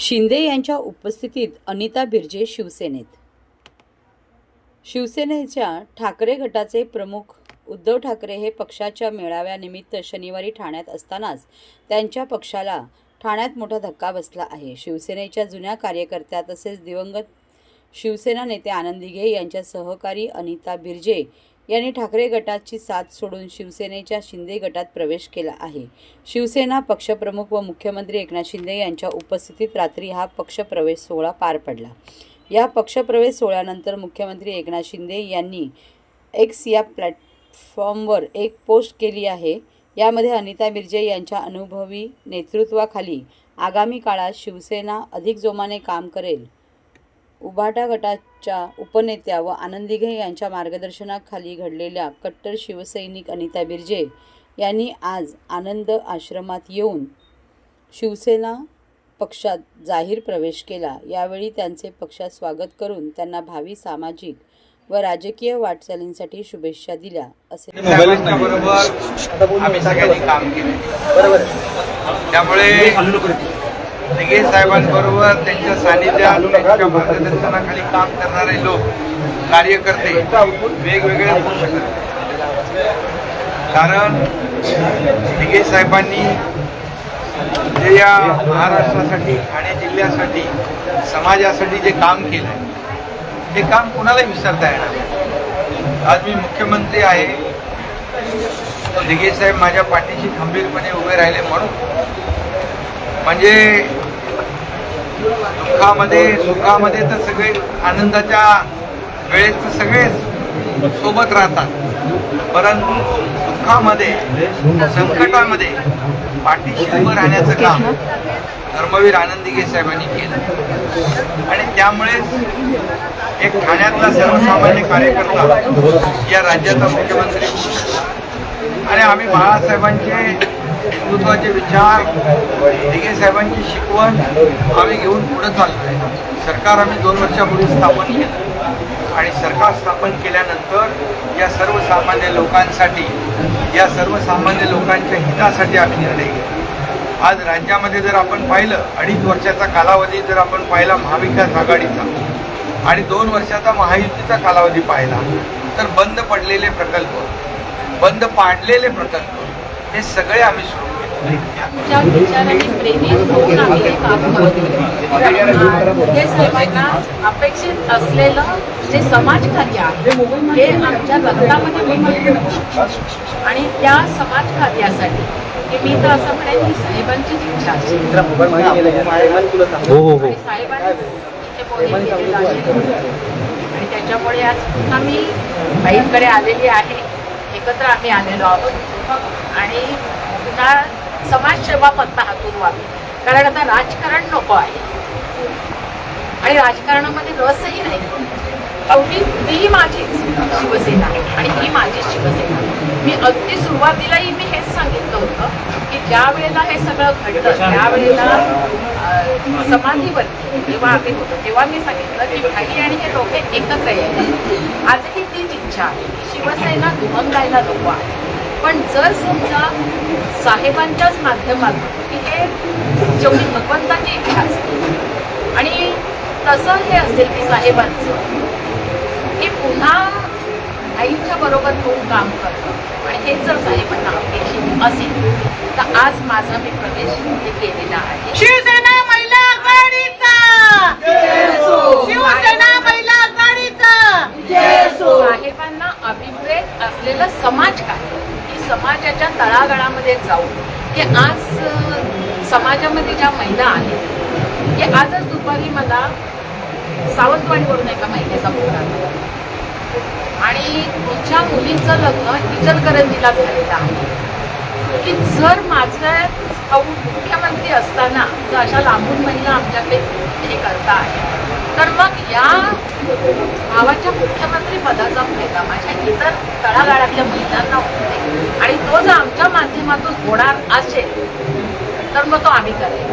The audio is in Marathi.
शिंदे यांच्या उपस्थितीत अनिता बिर्जे शिवसेनेत। शिवसेनेच्या ठाकरे गटाचे प्रमुख उद्धव ठाकरे हे पक्षाच्या मेळाव्यानिमित्त शनिवारी ठाण्यात असतानाच त्यांच्या पक्षाला ठाण्यात मोठा धक्का बसला आहे। शिवसेनेच्या जुन्या कार्यकर्त्या तसेच दिवंगत शिवसेना नेते आनंद दिघे यांच्या सहकारी अनिता बिर्जे यांनी ठाकरे गटाची साथ सोडून शिवसेनेच्या शिंदे गटात प्रवेश केला आहे। शिवसेना पक्षप्रमुख व मुख्यमंत्री एकनाथ शिंदे यांच्या उपस्थितीत रात्री हा पक्षप्रवेश सोहळा पार पडला। या पक्षप्रवेश सोहळ्यानंतर मुख्यमंत्री एकनाथ शिंदे यांनी एक्स या प्लॅटफॉर्मवर एक पोस्ट केली आहे। यामध्ये अनिता बिर्जे यांच्या अनुभवी नेतृत्वाखाली आगामी काळात शिवसेना अधिक जोमाने काम करेल। उभाटा गटाच्या उपनेत्या व आनंद दिघे यांच्या मार्गदर्शनाखाली घडलेल्या कट्टर शिवसैनिक अनिता बिर्जे यांनी आज आनंद आश्रमात येऊन शिवसेना पक्षात जाहीर प्रवेश केला। यावेळी त्यांचे पक्षात स्वागत करून त्यांना भावी सामाजिक व राजकीय वाटचालींसाठी शुभेच्छा दिल्या असे आम्ही सगळ्यांनी काम केले। बरोबर, त्यामुळे दिघे साहेबांबरोबर त्यांच्या सानिध्यात त्यांच्या मार्गदर्शनाखाली काम करणारे लोक कार्यकर्ते वेगवेगळे होऊ शकतात। कारण दिघे साहेबांनी जे या महाराष्ट्रासाठी ठाणे जिल्ह्यासाठी समाजासाठी जे काम केलं ते काम कुणालाही विसरता येणार। आज मी मुख्यमंत्री आहे, दिघे साहेब माझ्या पाठीशी खंबीरपणे उभे राहिले म्हणून म्हणजे दुःखामध्ये सुखामध्ये तर सगळे आनंदाच्या वेळेत तर सगळे सोबत राहतात, परंतु दुःखामध्ये संकटामध्ये पाठीशी उभं राहण्याचं काम धर्मवीर आनंद दिघे साहेबांनी केलं। आणि त्यामुळेच एक ठाण्यातला सर्वसामान्य कार्यकर्ता या राज्याचा मुख्यमंत्री आणि आम्ही बाळासाहेबांचे हिंदुत्वाचे विचार दिघे साहेबांची शिकवण आम्ही घेऊन पुढे चालतोय। सरकार आम्ही 2 वर्षापूर्वी स्थापन केलं आणि सरकार स्थापन केल्यानंतर या सर्वसामान्य लोकांसाठी या सर्वसामान्य लोकांच्या हितासाठी आम्ही निर्णय घेतला। आज राज्यामध्ये जर आपण पाहिलं 2.5 वर्षाचा कालावधी जर आपण पाहिला महाविकास आघाडीचा आणि 2 वर्षाचा महायुतीचा कालावधी पाहिला तर बंद पडलेले प्रकल्प बंद पाडलेले प्रकल्प हे सगळे आम्ही सुरू केले। अपेक्षित असलेलं जे समाजकार्य आहे हे आमच्या रक्तामध्ये आणि त्या समाजकार्यासाठी मी तर असं म्हणेन की साहेबांची इच्छा असेल आणि त्याच्यामुळे आज पुन्हा मी बाईंकडे आलेली आहे, एकत्र आम्ही आलेलो आहोत आणि पुन्हा समाजसेवा पत्ता हातून व्हावी। कारण आता राजकारण नको आहे आणि राजकारणामध्ये रसही नाही। ती माझीच शिवसेना आणि ही माझी शिवसेना। मी अगदी सुरुवातीलाही मी हेच सांगितलं होतं की ज्या वेळेला हे सगळं घडलं त्यावेळेला समाधीवरती जेव्हा आम्ही होतो तेव्हा मी सांगितलं की भाई आणि हे लोक एकत्र यायचे। आजही तीच इच्छा आहे की शिवसेना दुभंगायला नको आहे, पण जर समजा साहेबांच्याच माध्यमातून की हे जेवढी भगवंताची इच्छा असते आणि तसं हे असेल की साहेबांचं की पुन्हा आईच्या बरोबर होऊन काम करतं आणि हे जर साहेबांना अपेक्षित असेल तर आज माझा मी प्रवेश केलेला आहे। शिवसेना महिला आघाडीचा शिवसेना महिला आघाडीचा साहेबांना अभिप्रेत असलेलं समाजकार्य की समाजाच्या तळागाळामध्ये जाऊन की आज समाजामध्ये ज्या महिला आहेत की आजच दुपारी मला सावंतवाडीवरून एका महिलेचा फोन आला आणि तुमच्या मुलीचं लग्न इचलकरंजीला झालेलं आहे की जर माझं मुख्यमंत्री असताना जर अशा लांबून महिला आमच्याकडे हे करता आहे तर मग या भावाच्या मुख्यमंत्री पदाचा फायदा माझ्या इतर तळागाळातल्या महिलांना होते आणि तो जर आमच्या माध्यमातून होणार असेल तर मग तो आम्ही करेल।